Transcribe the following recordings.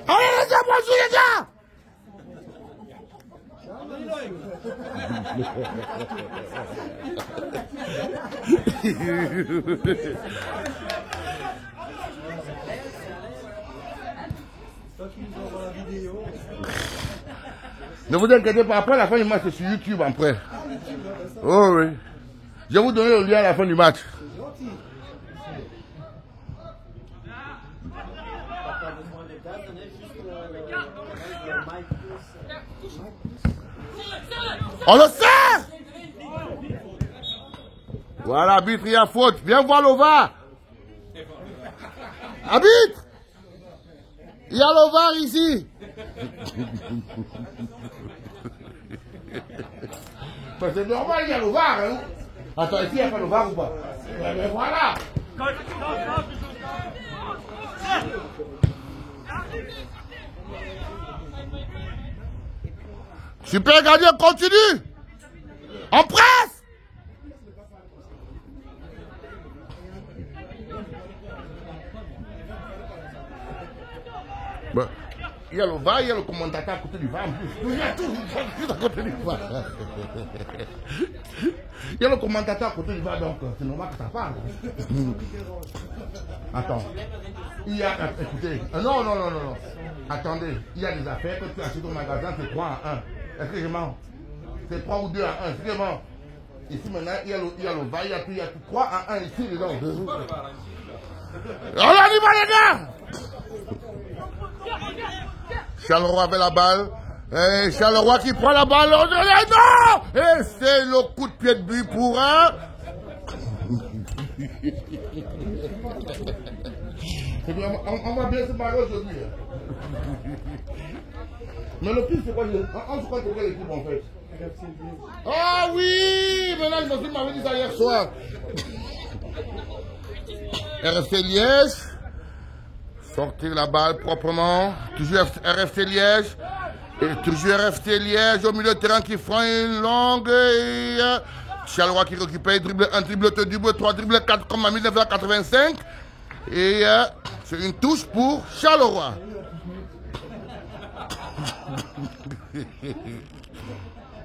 Allez, laissez-moi jouer, les gars! Ne vous inquiétez pas, après la fin du match, c'est sur YouTube après. Oh oui. Je vais vous donner le lien à la fin du match. On le sait! Voilà, arbitre, il y a faute. Viens voir l'OVAR. Arbitre! Il y a l'OVAR ici. C'est normal, il y a l'OVAR. Hein? Attends, ici, il n'y a pas l'OVAR ou pas? Mais voilà! Super gardien, continue! En presse! Bon, il y a le VAR, il y a le commentateur à côté du VAR en plus. Il y a tout à côté du VAR. Il y a le commentateur à côté du VAR, donc c'est normal que ça parle. Attends. Il y a, écoutez, non. Attendez, il y a des affaires que tu achètes au magasin, c'est 3 à 1. Excusez-moi. C'est 3 ou 2 à 1. Excusez-moi. Ici maintenant, il y a le VAR, il y a 3 à 1 ici, les gars. On y va, les gars! Charleroi avec la balle. Et Charleroi qui prend la balle. Non! Et c'est le coup de pied de but pour un. On va bien se parler aujourd'hui. Mais le pire, c'est quoi? On se croit que quelle équipe en fait? Ah oui! Mais là, je m'avais dit ça hier soir. RFC Liège. Sortir la balle proprement. Toujours RFC Liège. Et toujours RFC Liège au milieu de terrain qui fera une longue. Et Charleroi qui récupère, dribble 1, dribble 2, dribble 3, dribble 4 comme en 1985. Et c'est une touche pour Charleroi.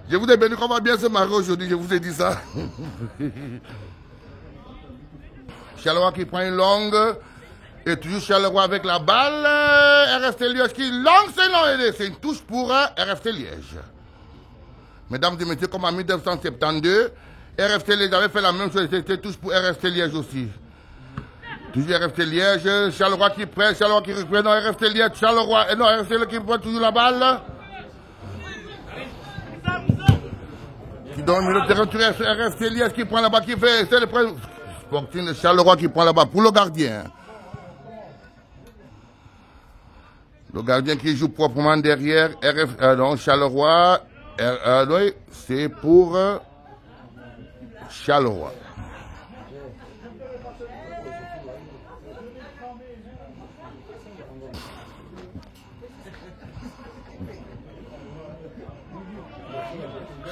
Je vous ai béni qu'on va bien se marrer aujourd'hui, je vous ai dit ça. Charleroi qui prend une longue. Et toujours Charleroi avec la balle. RFC Liège qui lance, c'est une touche pour RFC Liège. Mesdames et messieurs, comme en 1972, RFC Liège avait fait la même chose, c'était une touche pour RFC Liège aussi. Toujours RFC Liège, Charleroi qui prend, Charleroi qui récupère, non, RFC Liège, Charleroi, et non, RFC Liège qui prend toujours la balle. Qui donne le milieu de terrain, RFC Liège qui prend la balle, qui fait, c'est le premier Sporting de Charleroi qui prend la balle pour le gardien. Le gardien qui joue proprement derrière, Charleroi, c'est pour Charleroi.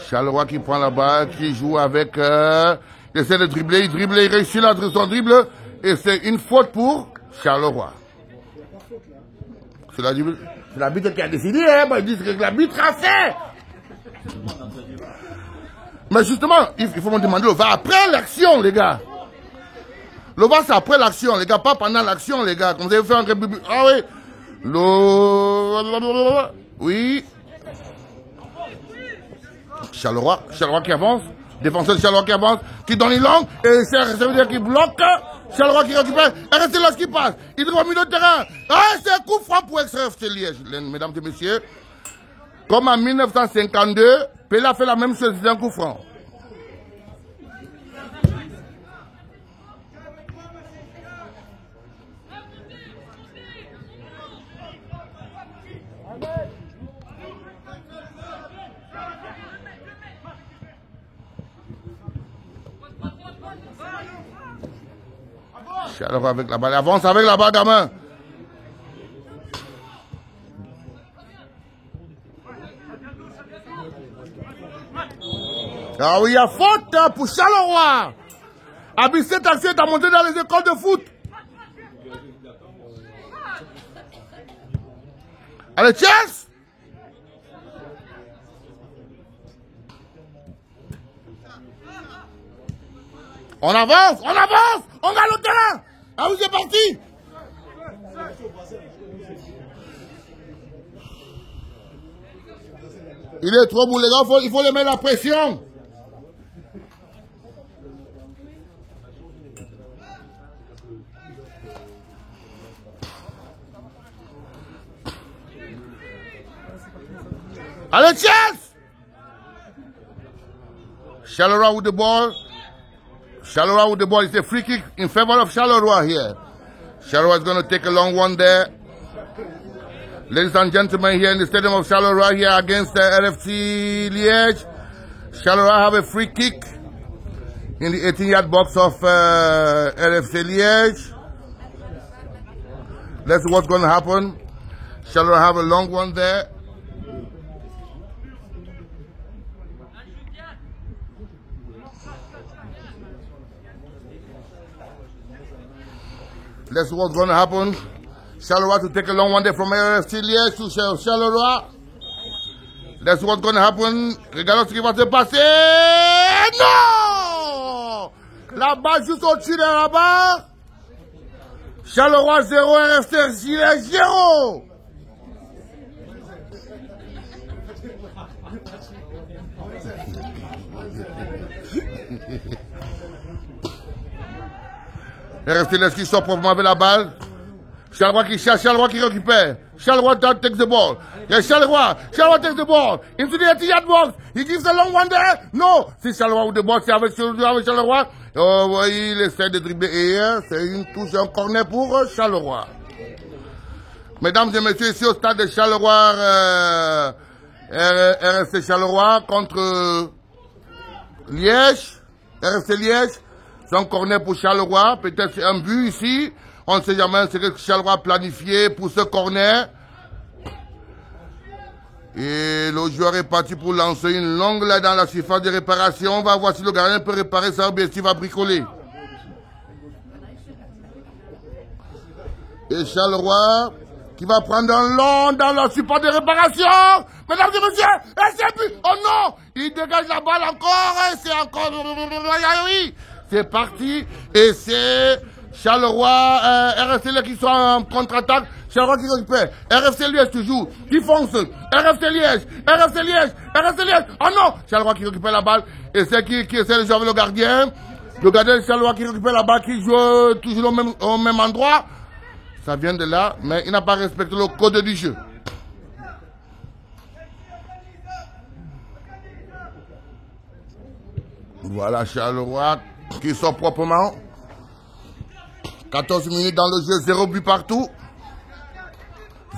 Charleroi qui prend la balle, qui joue avec... il essaie de dribbler, il réussit son dribble, et c'est une faute pour Charleroi. C'est l'arbitre qui a décidé, hein, ils disent que l'arbitre a fait. Mais justement, il faut me demander le VAR après l'action, les gars. Le VAR, c'est après l'action, les gars, pas pendant l'action, les gars. Comme vous avez fait un république. Ah oui. Oui. Charleroi qui avance. Défenseur de Charleroi qui avance, qui donne une langue, et ça veut dire qu'il bloque. Charleroi qui récupère, RFC Liège qui passe, il doit au milieu de terrain. Ah, c'est un coup franc pour RFC Liège, mesdames et messieurs. Comme en 1952, Pelé a fait la même chose, c'est un coup franc. Charleroi avec la balle, avance avec la balle, gamin. Ah oui, il y a faute pour Charleroi. Abissé Taxi est à monter dans les écoles de foot. Allez, Chess! On avance, on gagne le terrain. Ah oui, c'est parti. Il est trop beau, les gars, il faut les mettre la pression. Allez, Chess! Charleroi with the ball. Charleroi with the ball. It's a free kick in favor of Charleroi here. Charleroi is going to take a long one there. Ladies and gentlemen, here in the stadium of Charleroi here against the RFC Liège. Charleroi have a free kick in the 18-yard box of RFC Liège. Let's see what's going to happen. Charleroi have a long one there. Let's see what's going to happen. Charleroi to take a long one there from RFC Liège to Charleroi. Let's see what's going to happen. Regardons ce qui va se passer. Non! La balle juste au-dessus de la barre. Charleroi 0, RFC Liège 0. RFC Liège qui sort proprement avec la balle. Charleroi qui cherche, Charleroi qui récupère. Charleroi takes the ball. Yes, Charleroi takes the ball. Into the 18-yard box. He gives a long one there. No, c'est Charleroi with the ball. C'est avec Charleroi. Oh, il essaie de dribbler. Et c'est une touche, un corner pour Charleroi. Mesdames et messieurs, ici au stade de Charleroi, RFC Charleroi contre Liège. RFC Liège. C'est un corner pour Charleroi. Peut-être c'est un but ici. On ne sait jamais ce que Charleroi a planifié pour ce corner. Et le joueur est parti pour lancer une longue là dans la surface de réparation. On va voir si le gardien peut réparer ça ou bien s'il va bricoler. Et Charleroi qui va prendre un long dans la surface de réparation. Mesdames et messieurs, et c'est plus. Oh non! Il dégage la balle encore. Et c'est encore. Oui! C'est parti. Et c'est Charleroi, RFC Liège qui sont en contre-attaque. Charleroi qui récupère. RFC Liège toujours. Qui fonce. RFC Liège. RFC Liège. RFC Liège. Oh non! Charleroi qui récupère la balle. Et c'est qui essaie de jouer avec le gardien. Le gardien de Charleroi qui récupère la balle, qui joue toujours au même endroit. Ça vient de là, mais il n'a pas respecté le code du jeu. Voilà Charleroi qui sort proprement. 14 minutes dans le jeu, 0 but partout.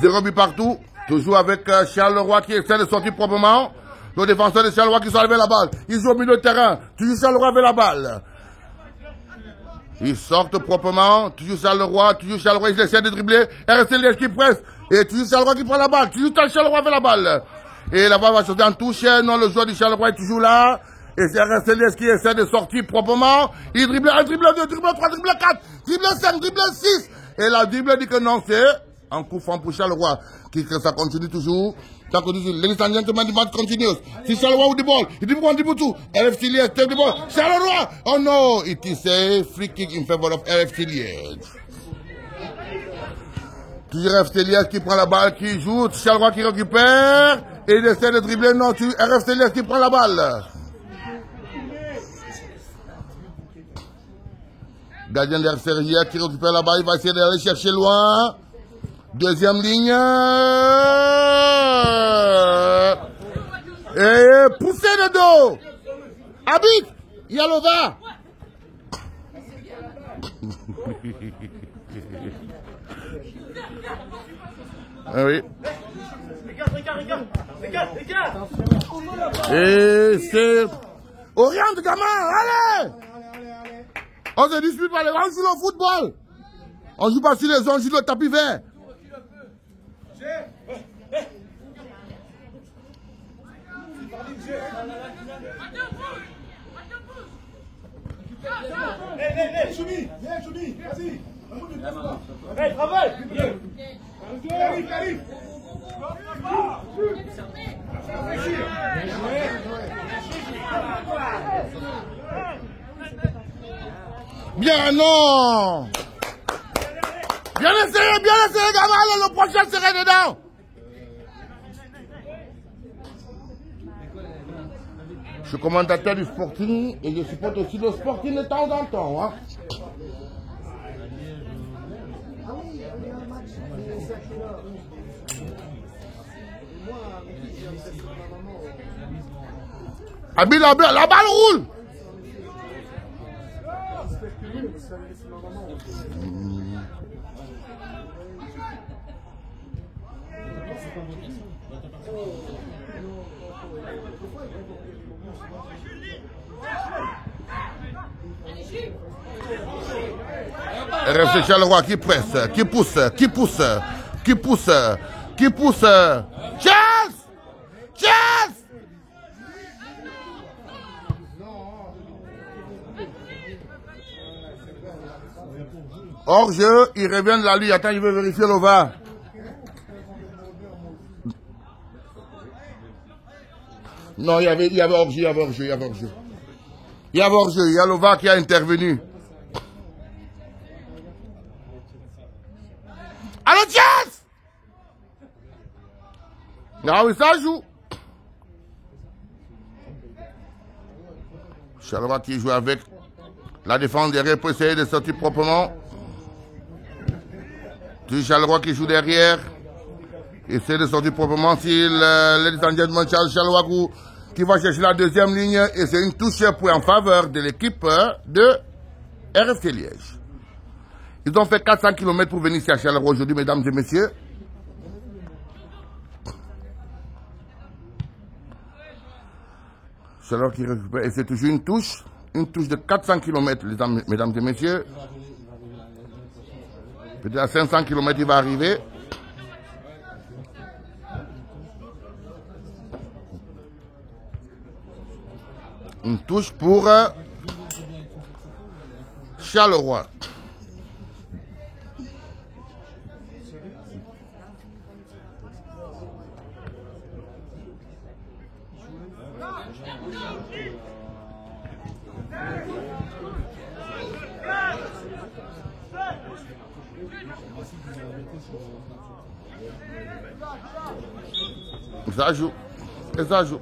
0 but partout. Toujours avec Charleroi qui essaie de sortir proprement. Le défenseur de Charleroi qui sort avec la balle. Il joue au milieu de terrain. Toujours Charleroi avec la balle. Ils sortent proprement. Toujours Charleroi. Ils essaient de dribbler. RFC Liège qui presse. Et toujours Charleroi qui prend la balle. Toujours Charleroi avec la balle. Et la balle va sauter en touche. Non, le joueur du Charleroi est toujours là. Et c'est RFC Liège qui essaie de sortir proprement. Il dribble 1, dribble 2, dribble 3, dribble 4, dribble 5, dribble 6. Et la dribble dit que non, c'est un coup franc pour Charleroi. Ça continue toujours. Ça continue. Ladies and gentlemen, the match continues. C'est Charleroi with the ball. Il dribble 1, dribble 2. RFC Liège take the ball. Charleroi! Oh no! It is a free kick in favor of RFC Liège. Toujours RFC Liège qui prend la balle, qui joue. Charleroi qui récupère. Et il essaie de dribbler. Non, RFC Liège qui prend la balle. Gardien de RFC Liège qui récupère la balle, il va essayer d'aller chercher loin. Deuxième ligne. Et poussé de dos. Habite, Yalova. Ah oui. Et c'est Oriente, gamin, allez! On se dispute pas, on joue le football. On joue pas sur les zones, on joue le tapis vert. Choumi, vas-y. Hey, travaille. Arrive. Bien, non. Bien essayé, gamin, le prochain serait dedans. Je suis commentateur du Sporting et je supporte aussi le Sporting de temps en temps. Hein. Habile, la balle roule. RFC Charleroi qui presse, qui pousse. Chance! Hors jeu, il revient de la ligne. Attends, il veut vérifier le VAR. Non, il y avait hors jeu, il y a le VAR qui a intervenu. Allô, Chance! Ah oui, ça joue. Charleroi qui joue avec la défense derrière pour essayer de sortir proprement. Toujours Charleroi qui joue derrière. Essaye de sortir proprement. Si ladies and gentlemen, Charleroi qui va chercher la deuxième ligne. Et c'est une touche pour en faveur de l'équipe de RFC Liège. Ils ont fait 400 km pour venir ici à Charleroi aujourd'hui, mesdames et messieurs. Charleroi qui récupère. Et c'est toujours une touche de 400 km, mesdames et messieurs. Peut-être à 500 km, il va arriver. Une touche pour Charleroi. Ça joue. Et ça joue.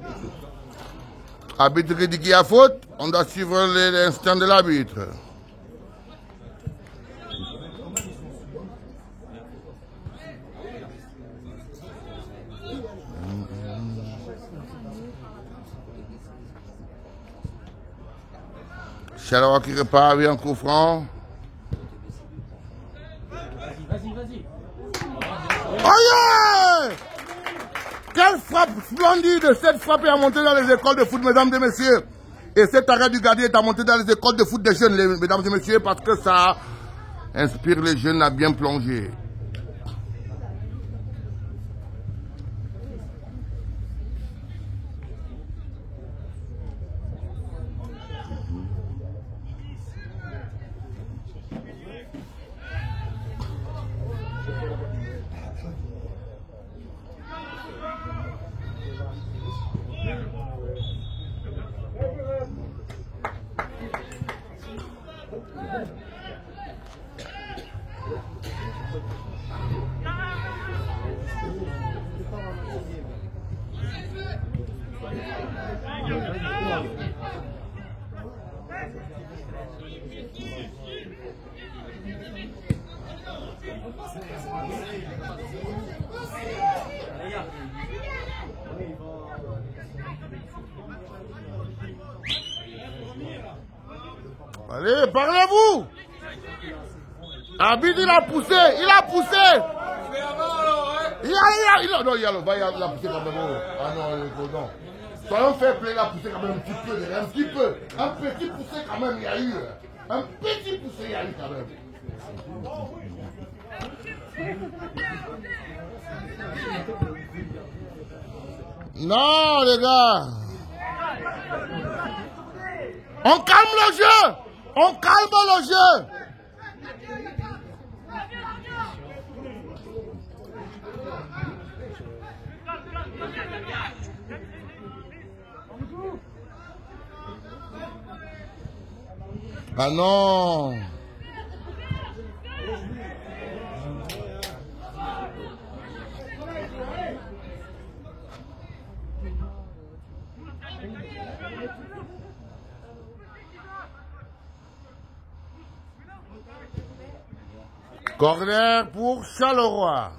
Arbitre dit qu'il y a faute, on doit suivre l'instinct de l'arbitre. Charleroi qui repart avec un coup franc. Vas-y. Aïe! Quelle frappe splendide! Cette frappe est à monter dans les écoles de foot, mesdames et messieurs. Et cet arrêt du gardien est à monter dans les écoles de foot des jeunes, mesdames et messieurs, parce que ça inspire les jeunes à bien plonger. Allez, parlez-vous! Arbitre, il a poussé! Non, il a poussé quand même. Ah non. Soyons fair play, il a poussé quand même un petit peu. Un petit poussé quand même, il y a eu. Un petit poussé, il y a eu quand même. Non, les gars. On calme le jeu. Ah non. Corner pour Charleroi.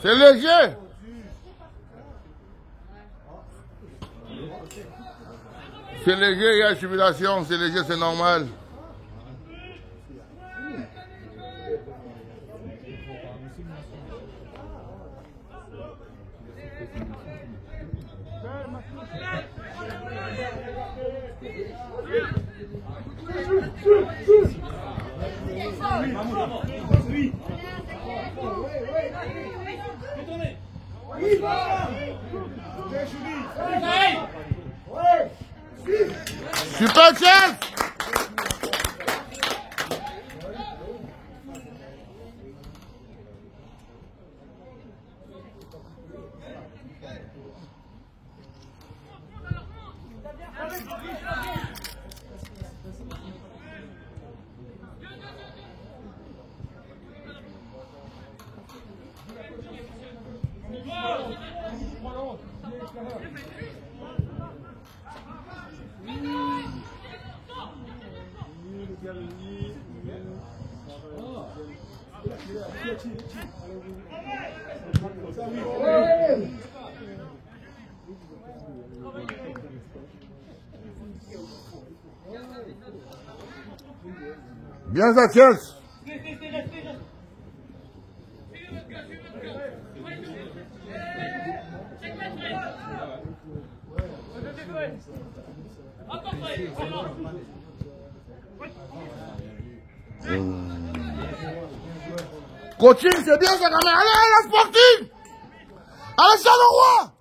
C'est léger. C'est léger, il y a jubilation, c'est léger, c'est normal. Super chef. Bien ça, Chelsea. Coaching, c'est bien ça, quand même. Allez, la sportive. Allez, Charleroi.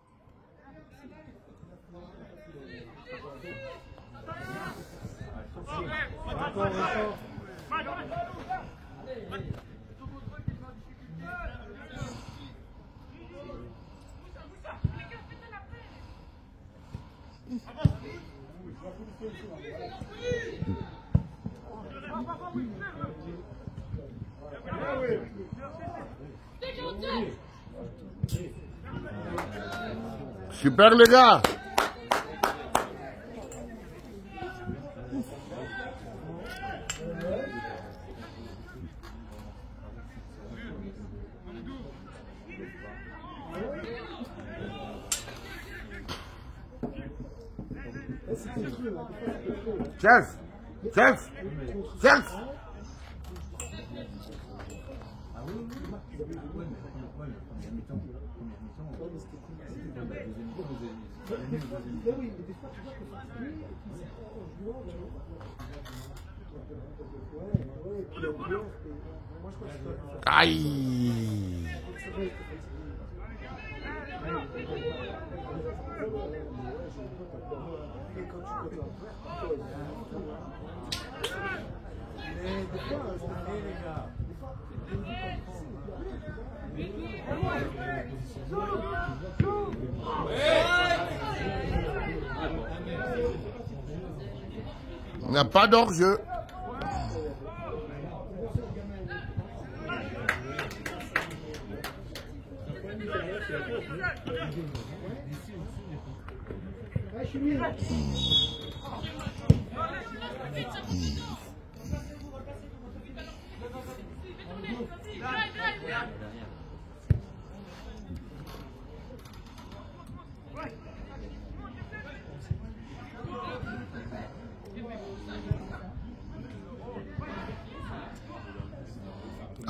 Super les gars. Chef. Aïe. On n'a pas d'hors-jeu.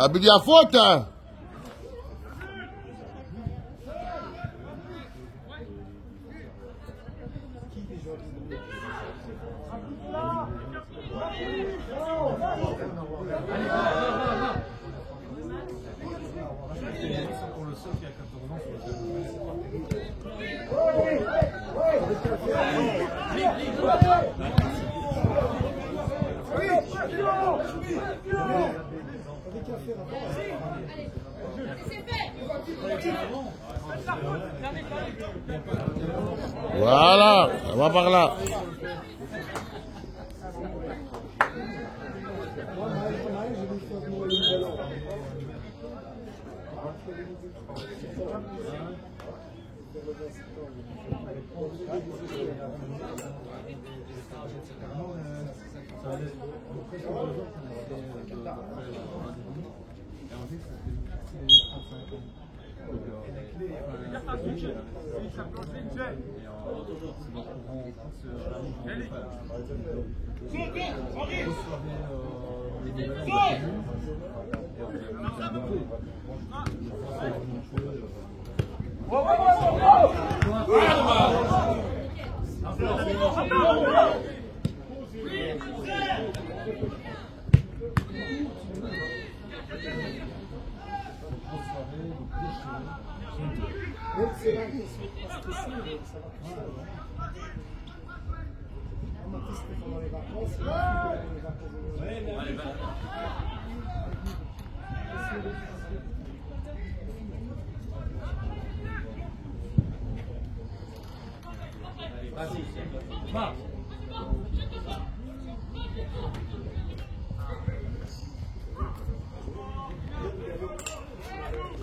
Abidi à faute. Voilà, on va par là.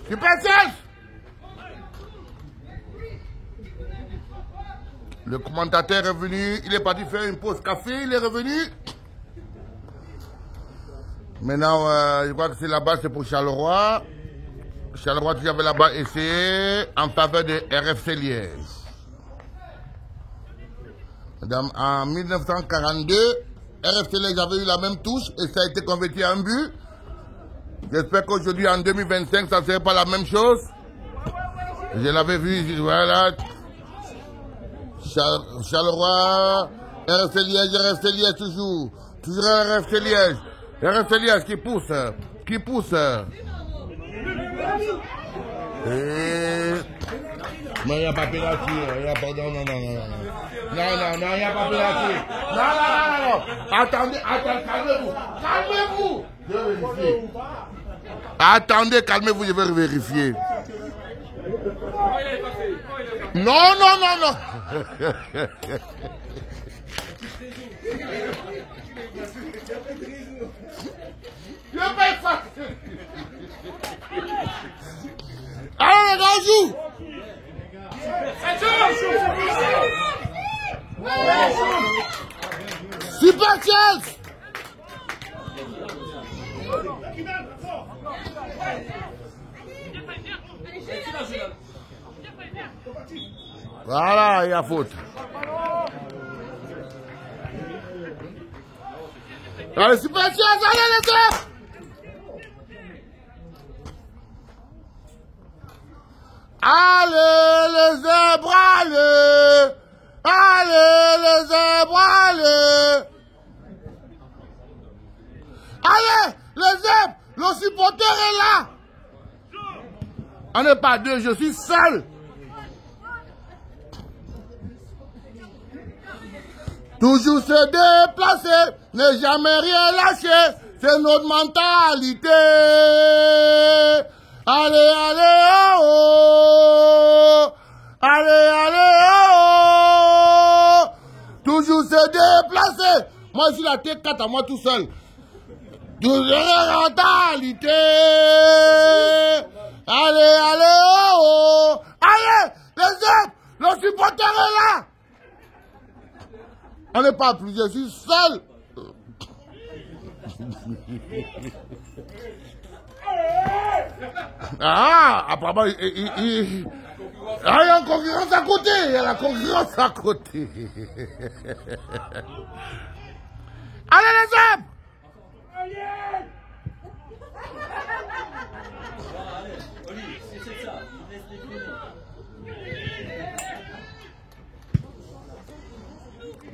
Super Chef! Le commentateur est venu, il est parti faire une pause café, il est revenu. Maintenant, je crois que c'est là-bas, c'est pour Charleroi. Charleroi, tu avais là-bas essayé en faveur de RFC Liège. Madame, en 1942, RFC Liège avait eu la même touche et ça a été converti en but. J'espère qu'aujourd'hui, en 2025, ça ne serait pas la même chose. Je l'avais vu, voilà. Charleroi, RFC Liège toujours. Toujours RFC Liège. RFC Liège qui pousse. Qui pousse. Et... Mais il n'y a pas pénalty. Il n'y a pas... Non, il n'y a pas pénalty. Non. Attendez, calmez-vous. Calmez-vous. Je vais vérifier. Attendez, calmez-vous, je vais vérifier. Non. Je vais faire. Allez, les gars, joue. Super Chelsea. Voilà, il y a faute. Allez, Super Chelsea, allez les gars. Allez les zèbres, allez. Allez les zèbres, allez. Allez les zèbres, le supporter est là. On n'est pas deux, je suis seul. Toujours se déplacer, ne jamais rien lâcher, c'est notre mentalité. Allez, oh, oh. Allez, oh, oh. Toujours se déplacer. Moi, je suis la T4 à moi tout seul. Toujours mentalité. Allez, oh, oh. Allez, les autres, le supporter est là. On n'est pas plusieurs, je suis seul. Ah, apparemment, il y a une concurrence à côté. Il y a la concurrence à côté. Allez les hommes!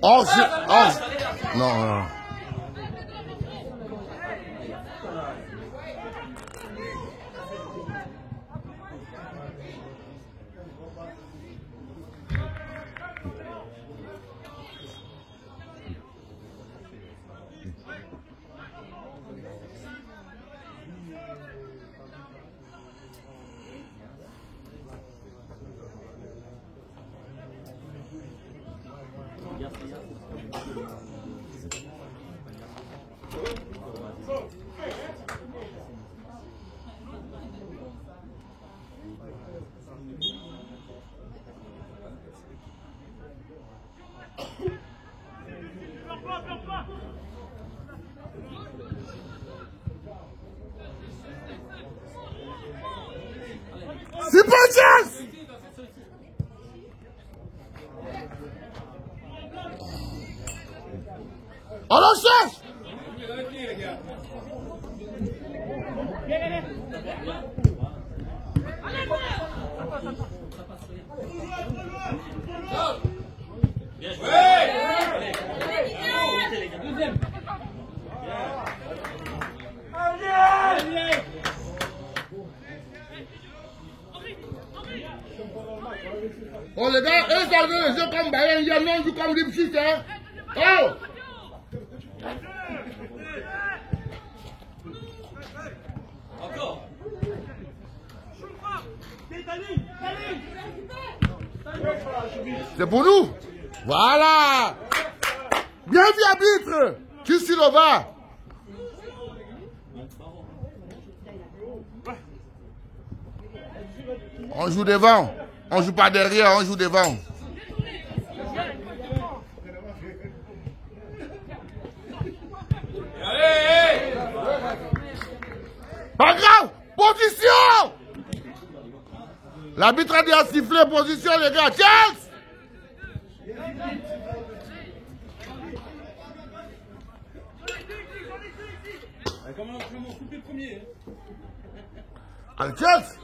Oh, non, non. C'est pas chance! On le cherche! Oh les gars, eux ça veut les yeux comme Bayern, il y a non du comme Lipschitz, hein? Oh! Encore! C'est pour nous! Voilà! Bien vu, arbitre! Kusilova! On joue devant. On joue pas derrière, on joue devant. Allez! Pas grave! Position! L'arbitre a dit à siffler position, les gars. Chelsea! Comment couper le premier? Allez, Chelsea!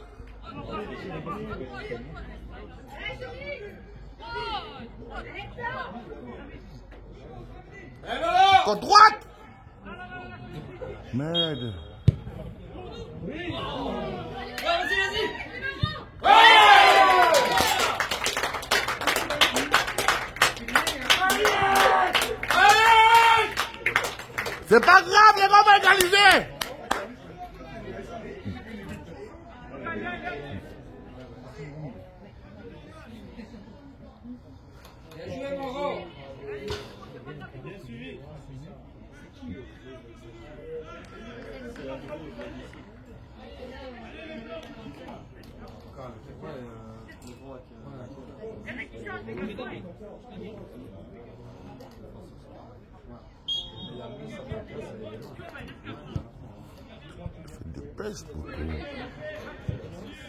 Côte droite! Merde! C'est pas grave, les gars, on va égaliser! Bien joué, Mongo! Bien suivi!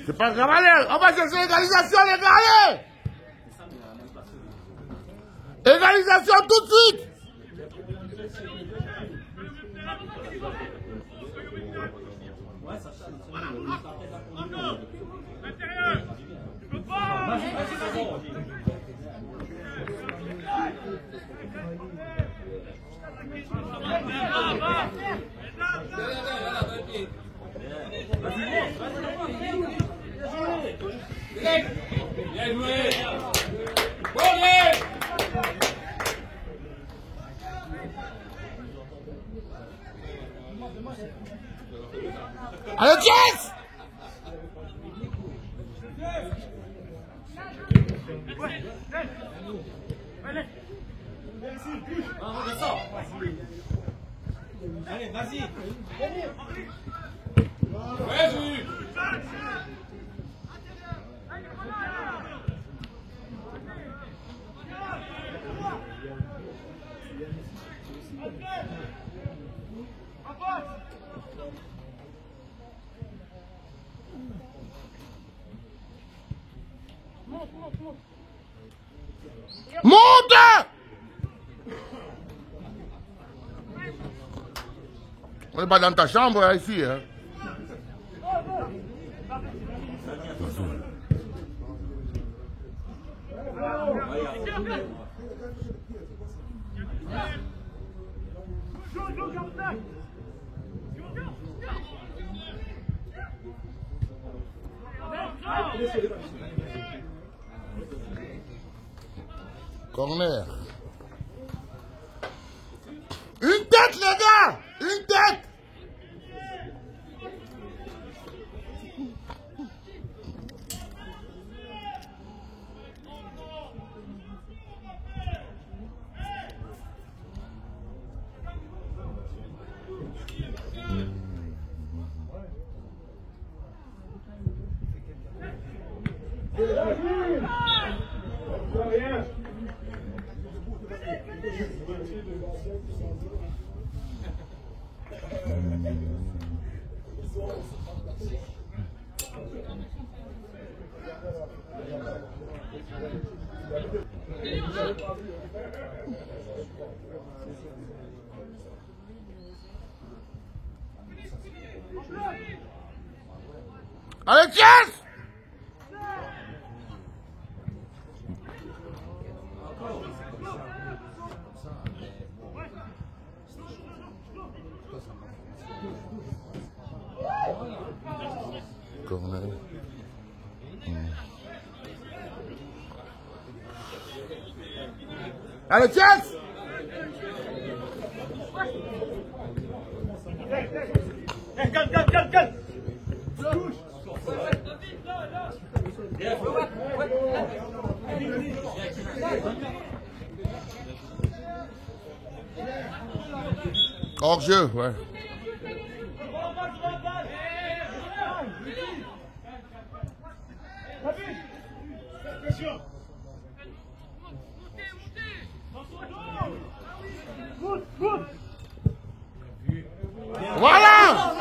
C'est pas grave, allez, on va chercher l'égalisation, les gars, allez! Égalisation tout de suite! Bien joué! Allez! Allez, Jess! Allez, vas-y! Vas-y! On n'est pas dans ta chambre, hein, ici. Hein. Corner. Une tête, les gars! Une tête! Allez, Chess! Corner. Allez, Chess! Calme. Hors jeu, ouais. Voilà!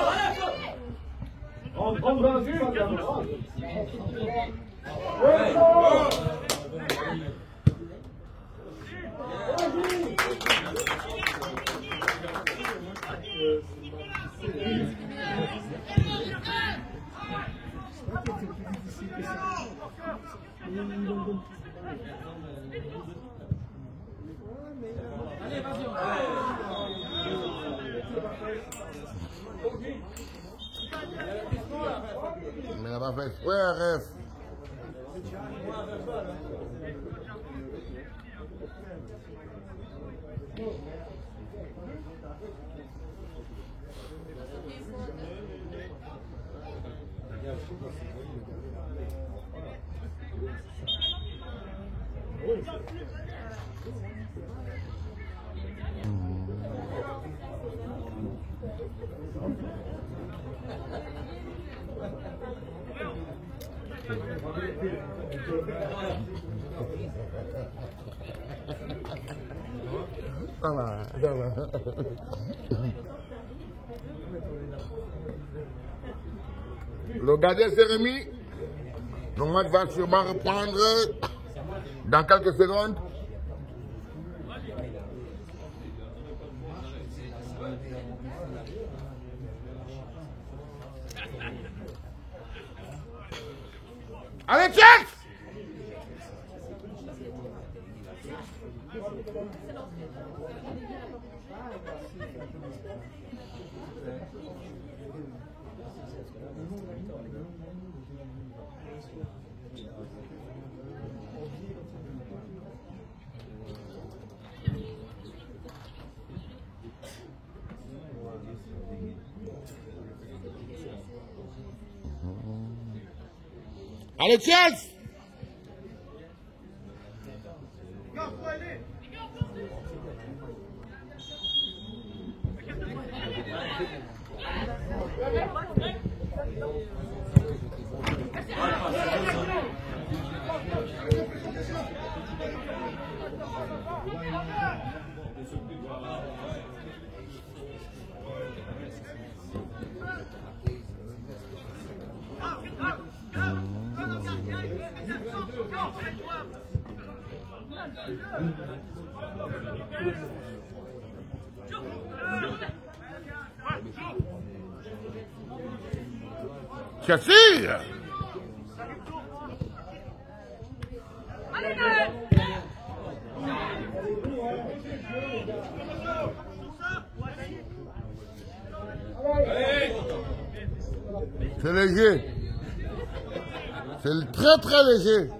Mais elle va faire exprès, ref. Ça va. Le gardien s'est remis. Le match va sûrement reprendre dans quelques secondes. Allez, check! Allez, Chess! C'est sûr. C'est léger. C'est très très léger.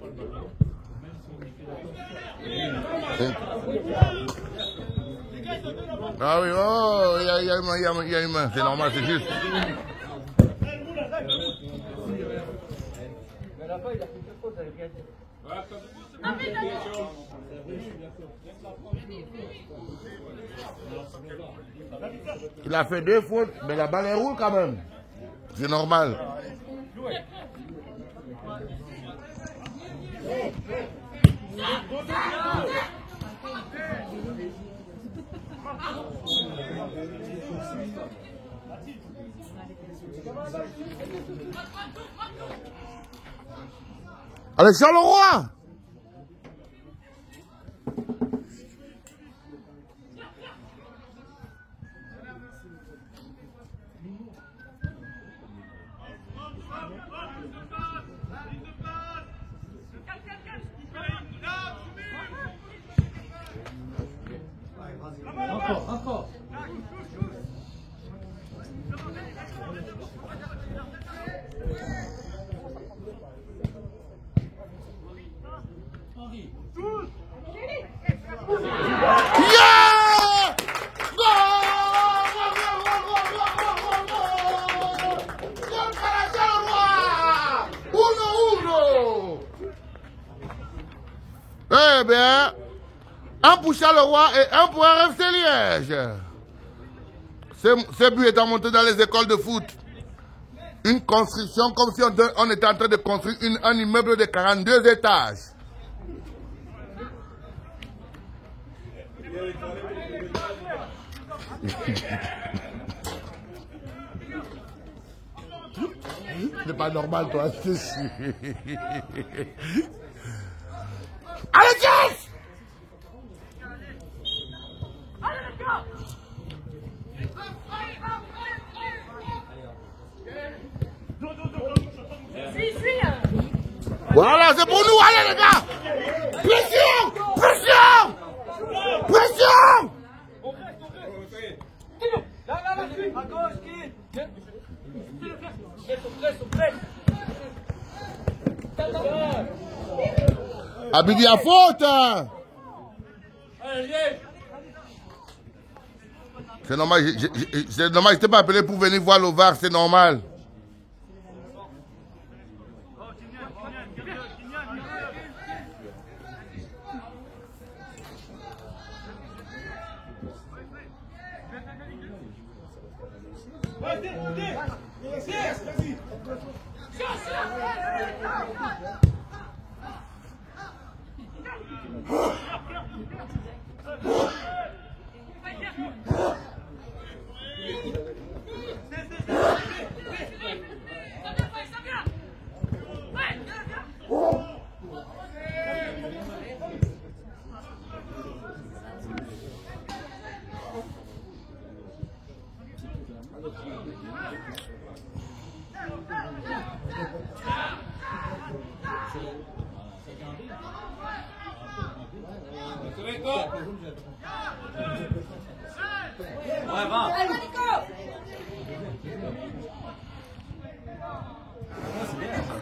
Ah oui, oh, il y a une main, c'est normal, c'est juste. Il a fait 2 fautes, mais la balle est roule quand même. C'est normal. Allez, Charleroi! Encore. Yeah! Eh bien, un pour Charleroi et un pour RFC Liège. Ce but étant monté dans les écoles de foot. Une construction comme si on était en train de construire un immeuble de 42 étages. C'est pas normal, toi. Allez, Jess! Voilà, c'est pour nous, allez les gars! Pression! Pression! Pression! À gauche, qui? Abidi à faute! Hein. C'est normal, je t'ai pas appelé pour venir voir le VAR, c'est normal.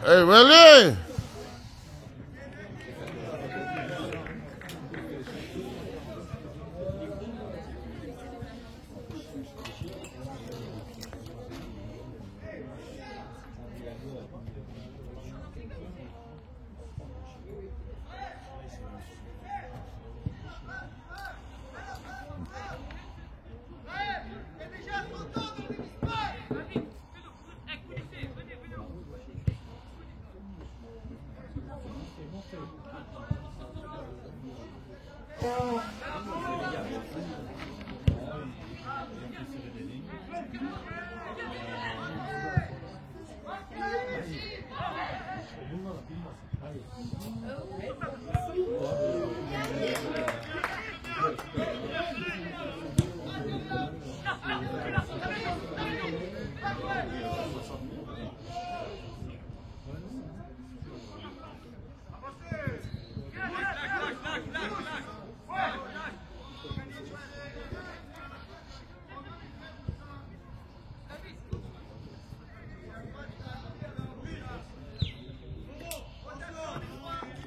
Hey, Willie!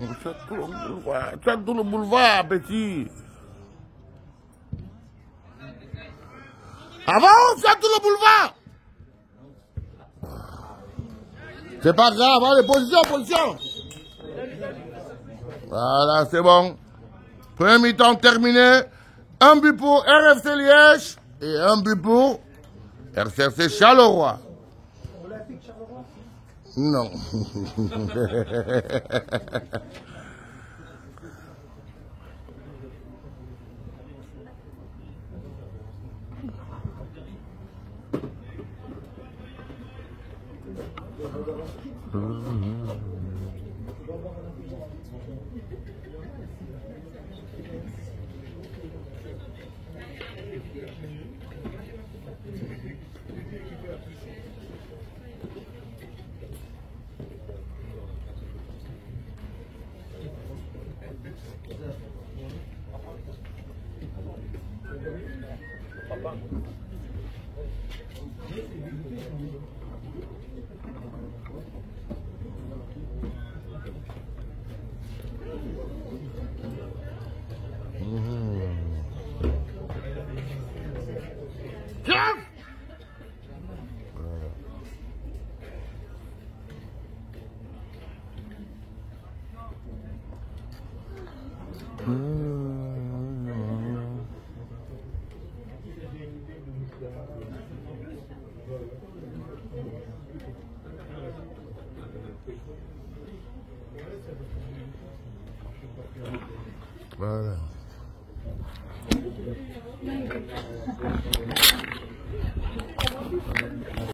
C'est tout le boulevard, petit. Avance, c'est tout le boulevard. C'est pas grave, allez, position. Voilà, c'est bon. Premier mi-temps terminé. Un but pour RFC Liège et un but pour RCFC Charleroi. Non. Voilà.